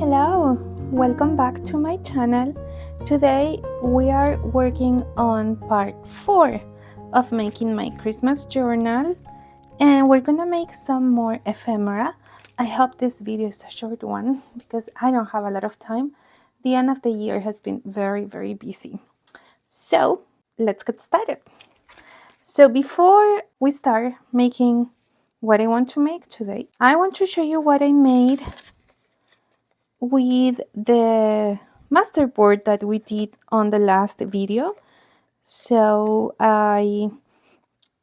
Hello, welcome back to my channel. Today we are working on part 4 of making my Christmas journal, and we're gonna make some more ephemera. I hope this video is a short one because I don't have a lot of time. The end of the year has been very busy. So let's get started. So before we start making what I want to make today, I want to show you what I made with the masterboard that we did on the last video. So I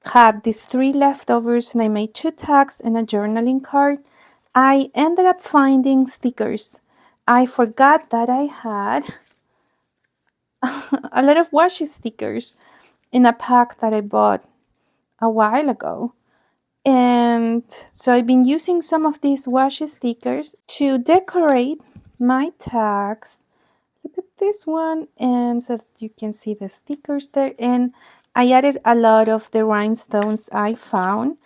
had these 3 leftovers and I made 2 tags and a journaling card. I ended up finding stickers. I forgot that I had a lot of washi stickers in a pack that I bought a while ago. And so I've been using some of these washi stickers to decorate my tags. Look at this one, and so that you can see the stickers there. And I added a lot of the rhinestones I found,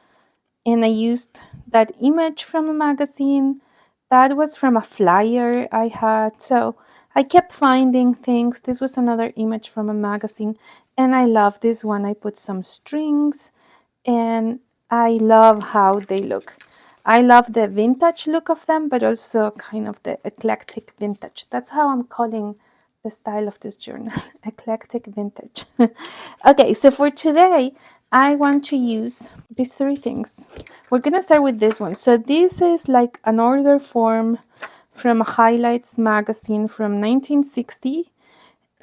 and I used that image from a magazine. That was from a flyer I had. So I kept finding things. This was another image from a magazine, and I love this one. I put some strings, and I love how they look. I love the vintage look of them, but also kind of the eclectic vintage. That's how I'm calling the style of this journal, eclectic vintage. Okay, so for today, I want to use these 3 things. We're gonna start with this one. So this is like an order form from a Highlights magazine from 1960,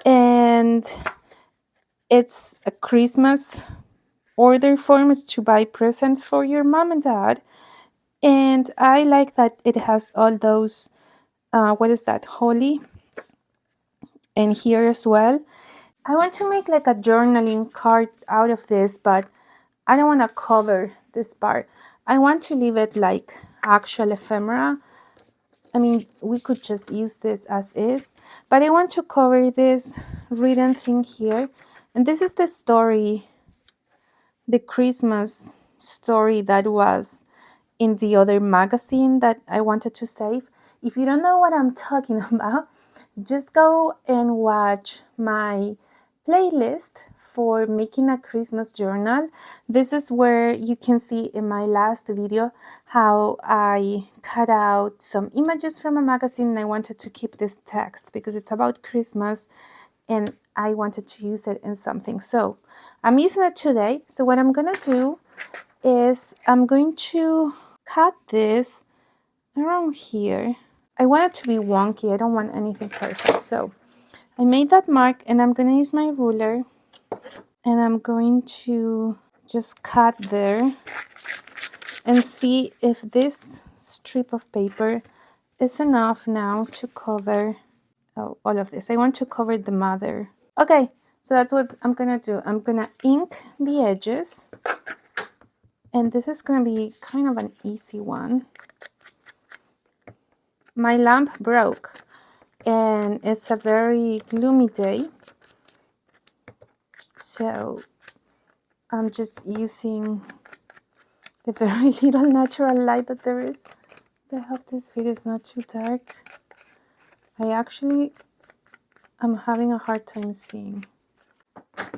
and it's a Christmas order form. Is to buy presents for your mom and dad. And I like that it has all those, what is that, holly? And here as well. I want to make like a journaling card out of this, but I don't want to cover this part. I want to leave it like actual ephemera. I mean, we could just use this as is, but I want to cover this written thing here. And this is the story, the Christmas story that was in the other magazine that I wanted to save. If you don't know what I'm talking about, just go and watch my playlist for making a Christmas journal. This is where you can see in my last video how I cut out some images from a magazine, and I wanted to keep this text because it's about Christmas and I wanted to use it in something. So I'm using it today. So what I'm gonna do is I'm going to cut this around here. I want it to be wonky. I don't want anything perfect. So I made that mark, and I'm going to use my ruler, and I'm going to just cut there and see if this strip of paper is enough now to cover all of this. I want to cover the mother. Okay, so that's what I'm going to do. I'm going to ink the edges, and this is going to be kind of an easy one. My lamp broke, and it's a very gloomy day, so I'm just using the very little natural light that there is. So I hope this video is not too dark. I'm having a hard time seeing.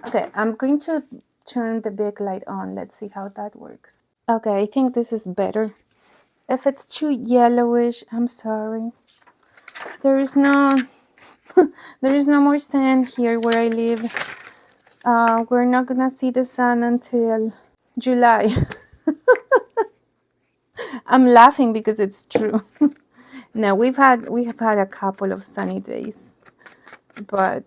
Okay, I'm going to turn the big light on. Let's see how that works. Okay, I think this is better. If it's too yellowish, I'm sorry. There is no more sun here where I live. We're not gonna see the sun until July. I'm laughing because it's true. No, we have had a couple of sunny days, but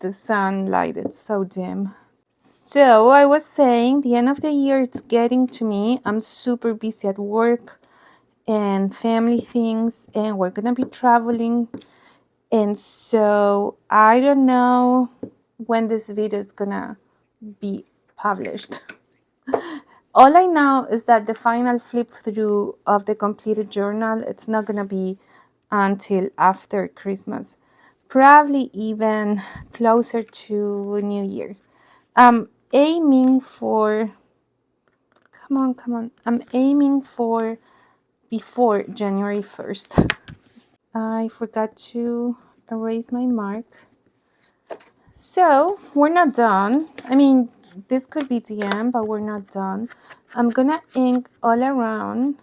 the sunlight, it's so dim. So I was saying, the end of the year, it's getting to me. I'm super busy at work and family things, and we're gonna be traveling. And so I don't know when this video is gonna be published. All I know is that the final flip through of the completed journal, it's not gonna be until after Christmas, probably even closer to New Year. I'm aiming for, come on, I'm aiming for before January 1st. I forgot to erase my mark. So we're not done. I mean, this could be the end, but we're not done. I'm gonna ink all around.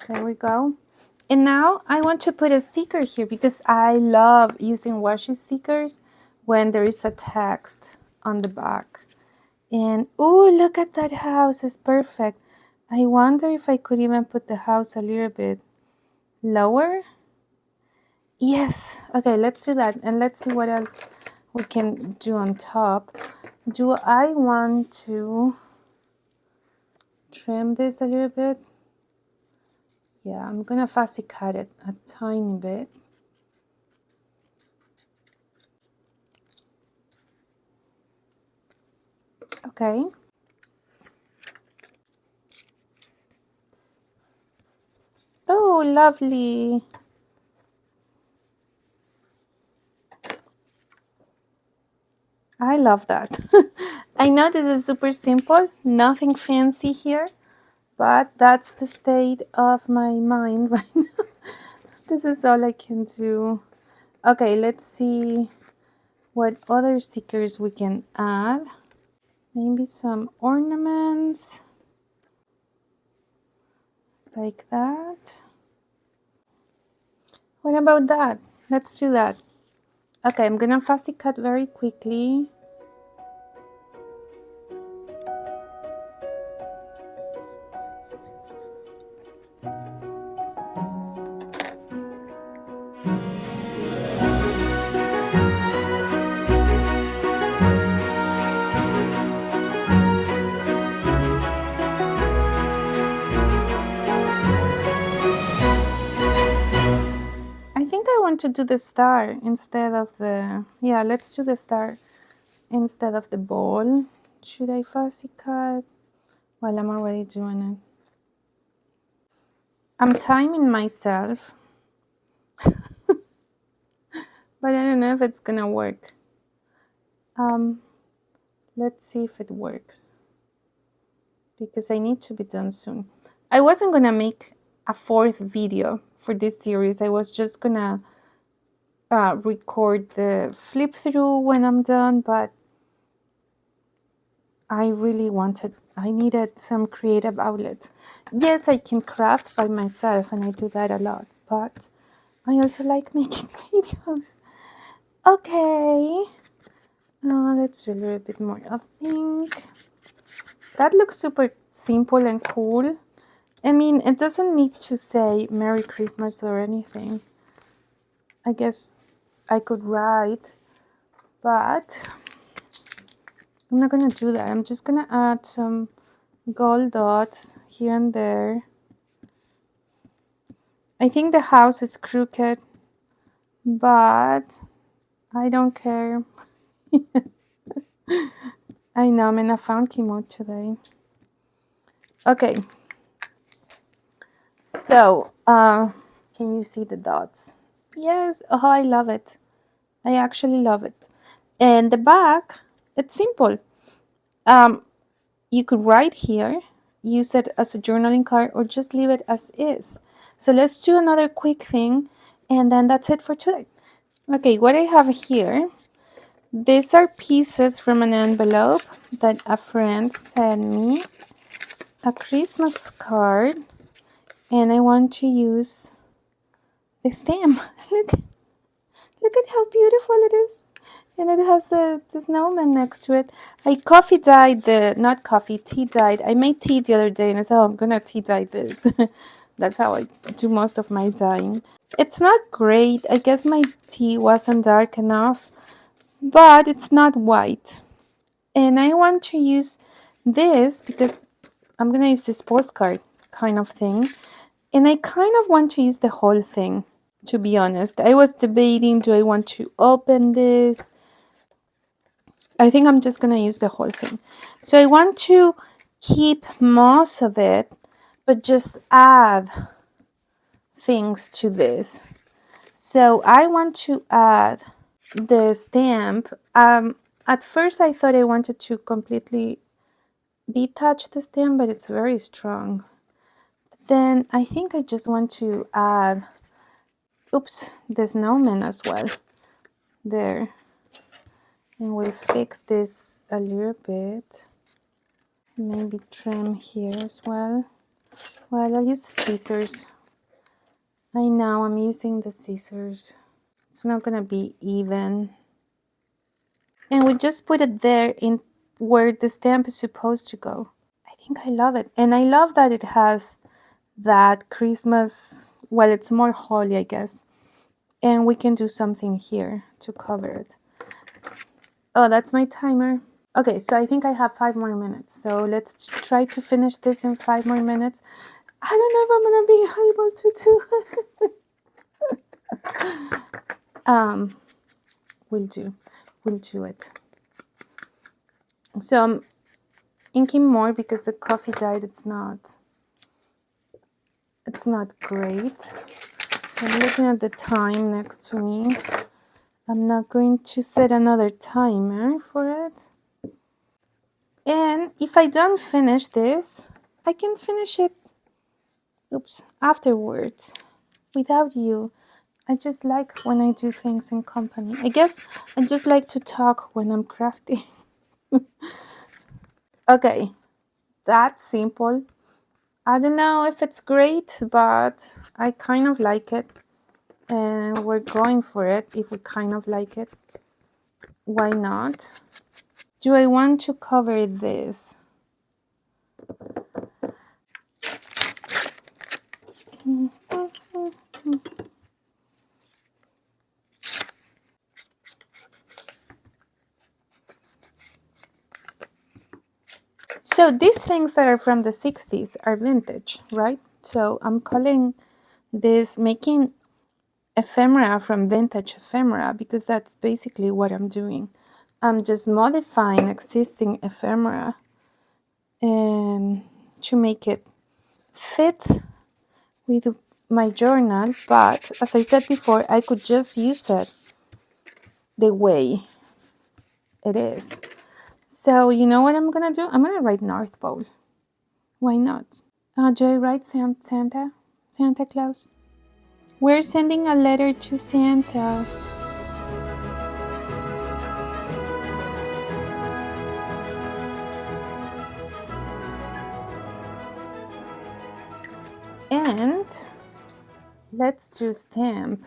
There we go. And now I want to put a sticker here because I love using washi stickers when there is a text on the back. And oh, look at that house, it's perfect. I wonder if I could even put the house a little bit lower. Yes, okay, let's do that. And let's see what else we can do on top. Do I want to trim this a little bit? Yeah, I'm gonna fussy cut it a tiny bit. Okay. Oh, lovely. I love that. I know this is super simple, nothing fancy here, but that's the state of my mind right now. This is all I can do. Okay, let's see what other stickers we can add. Maybe some ornaments like that. What about that? Let's do that. Okay, I'm gonna fussy cut very quickly. I think I want to do the star instead of the, yeah, let's do the star instead of the ball. Should I fussy cut? Well, I'm already doing it. I'm timing myself, but I don't know if it's gonna work. Let's see if it works, because I need to be done soon. I wasn't gonna make a fourth video for this series. I was just gonna record the flip through when I'm done, but I needed some creative outlet. Yes, I can craft by myself and I do that a lot, but I also like making videos. Okay, let's do a little bit more of pink. That looks super simple and cool. I mean, it doesn't need to say Merry Christmas or anything. I guess I could write, but I'm not gonna do that. I'm just gonna add some gold dots here and there. I think the house is crooked, but I don't care. I know I'm in a funky mood today. Okay. So, can you see the dots? Yes. Oh, I love it. I actually love it. And the back, it's simple. You could write here, use it as a journaling card, or just leave it as is. So let's do another quick thing, and then that's it for today. Okay, what I have here, these are pieces from an envelope that a friend sent me, a Christmas card, and I want to use the stamp. Look at how beautiful it is. And it has the snowman next to it. I tea dyed. I made tea the other day and I said, oh, I'm gonna tea dye this. That's how I do most of my dyeing. It's not great. I guess my tea wasn't dark enough, but it's not white. And I want to use this because I'm gonna use this postcard kind of thing. And I kind of want to use the whole thing, to be honest. I was debating, do I want to open this? I think I'm just going to use the whole thing. So I want to keep most of it, but just add things to this. So I want to add the stamp. At first I thought I wanted to completely detach the stem, but it's very strong. Then I think I just want to add, the snowman as well. There. And we'll fix this a little bit. Maybe trim here as well. Well, I'll use the scissors. I know I'm using the scissors. It's not gonna be even. And we just put it there in where the stamp is supposed to go. I think I love it. And I love that it has that Christmas, well, it's more holly, I guess. And we can do something here to cover it. Oh, that's my timer. Okay, so I think I have 5 more minutes. So let's try to finish this in 5 more minutes. I don't know if I'm gonna be able to do it. We'll do it. So I'm inking more because the coffee dyed. It's not great. So I'm looking at the time next to me. I'm not going to set another timer for it. And if I don't finish this, I can finish it afterwards without you. I just like when I do things in company. I guess I just like to talk when I'm crafting. Okay, that's simple. I don't know if it's great, but I kind of like it. And we're going for it if we kind of like it. Why not? Do I want to cover this? So these things that are from the 60s are vintage, right? So I'm calling this making ephemera from vintage ephemera because that's basically what I'm doing. I'm just modifying existing ephemera and to make it fit with my journal, but as I said before, I could just use it the way it is. So you know what I'm gonna do? I'm gonna write North Pole. Why not? Do I write Santa Claus? We're sending a letter to Santa. And let's do stamp.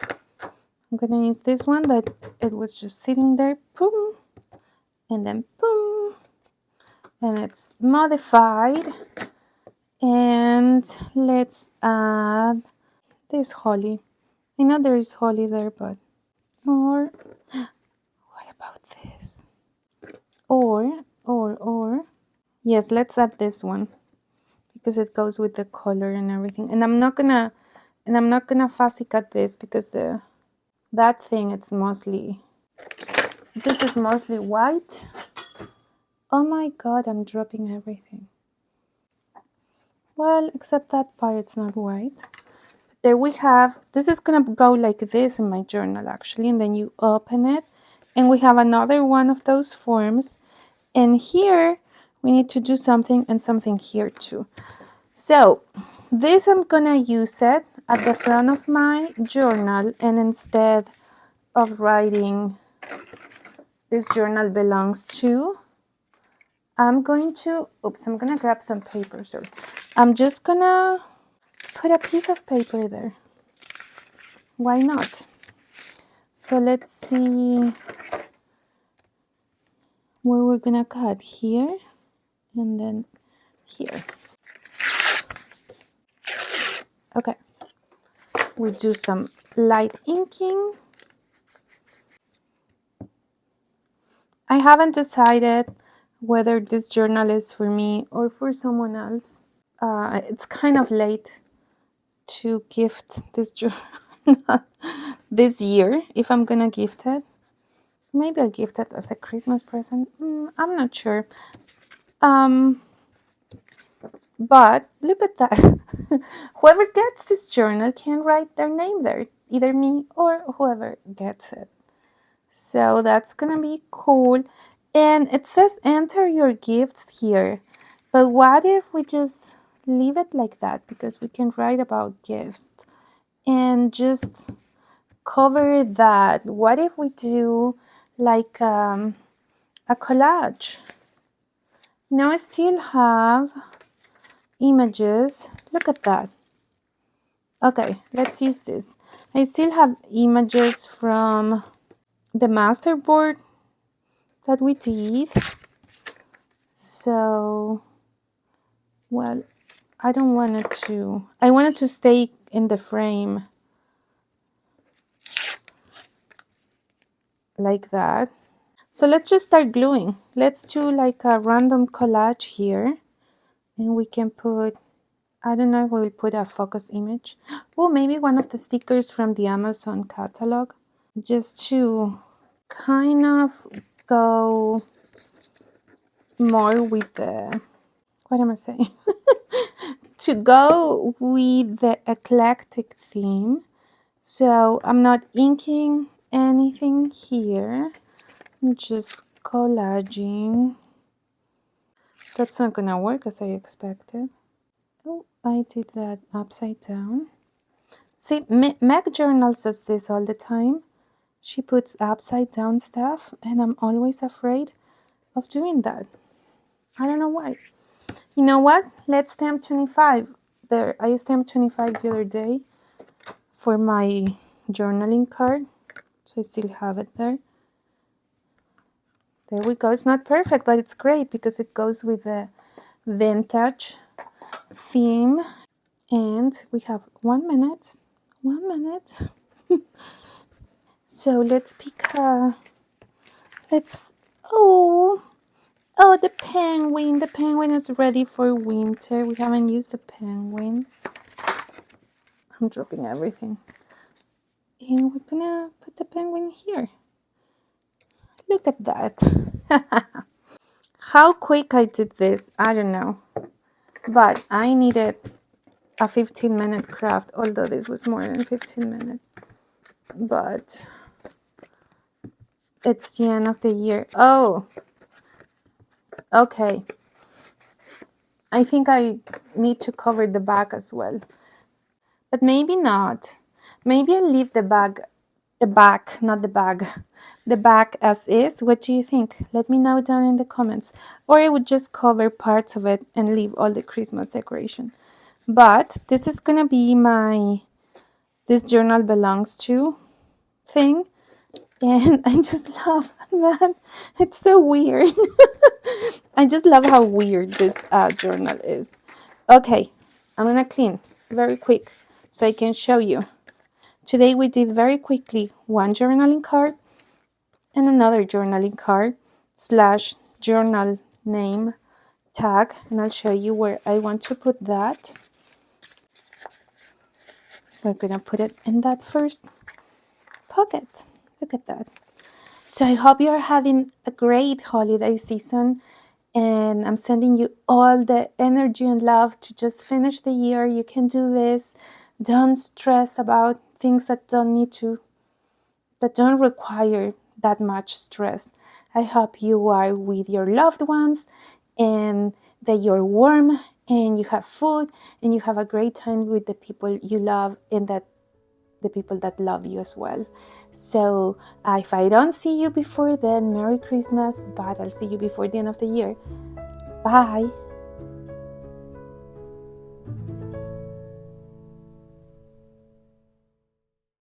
I'm gonna use this one that it was just sitting there, boom, and then boom, and it's modified. And let's add this holly. I know there is holly there, but or what about this? Or yes, let's add this one because it goes with the color and everything. And I'm not gonna fussy cut this because that thing this is mostly white. Oh my god, I'm dropping everything. Well, except that part, it's not white. There we have, this is gonna go like this in my journal actually, and then you open it, and we have another one of those forms, and here we need to do something and something here too. So this I'm gonna use it at the front of my journal, and instead of writing this journal belongs to, I'm gonna grab some paper, sorry. I'm just gonna put a piece of paper there. Why not? So let's see where we're gonna cut here and then here. Okay, we do some light inking. I haven't decided whether this journal is for me or for someone else. It's kind of late to gift this journal this year. If I'm gonna gift it, maybe I'll gift it as a Christmas present. I'm not sure. But look at that. Whoever gets this journal can write their name there, either me or whoever gets it. So that's gonna be cool. And it says enter your gifts here. But what if we just leave it like that? Because we can write about gifts and just cover that. What if we do like a collage? Now I still have images. Look at that. Okay, let's use this. I still have images from the masterboard that we did. So, well, I don't want it to, I wanted to stay in the frame like that. So let's just start gluing. Let's do like a random collage here. And we can put, I don't know if we'll put a focus image. Oh, maybe one of the stickers from the Amazon catalog. Just to kind of go more with the, what am I saying? To go with the eclectic theme. So I'm not inking anything here. I'm just collaging. That's not gonna work as I expected. Oh, I did that upside down. See, Meg journals does this all the time. She puts upside down stuff, and I'm always afraid of doing that. I don't know why. You know what? Let's stamp 25. There, I stamped 25 the other day for my journaling card. So I still have it there. There we go. It's not perfect, but it's great because it goes with the vintage theme. And we have 1 minute. 1 minute. So let's pick a, oh, the penguin. The penguin is ready for winter. We haven't used the penguin. I'm dropping everything. And we're gonna put the penguin here. Look at that. How quick I did this, I don't know. But I needed a 15-minute craft, although this was more than 15 minutes. But it's the end of the year. Oh, okay. I think I need to cover the back as well. But maybe not. Maybe I'll leave the back, not the bag, the back as is. What do you think? Let me know down in the comments. Or I would just cover parts of it and leave all the Christmas decoration. But this is gonna be my this journal belongs to thing. And I just love that. It's so weird. I just love how weird this journal is. Okay, I'm gonna clean very quick so I can show you. Today we did very quickly one journaling card and another journaling card / journal name tag, and I'll show you where I want to put that. We're gonna put it in that first pocket. Look at that. So I hope you're having a great holiday season, and I'm sending you all the energy and love to just finish the year. You can do this. Don't stress about things that don't require that much stress. I hope you are with your loved ones and that you're warm and you have food and you have a great time with the people you love and that the people that love you as well. So if I don't see you before then, Merry Christmas, but I'll see you before the end of the year. Bye.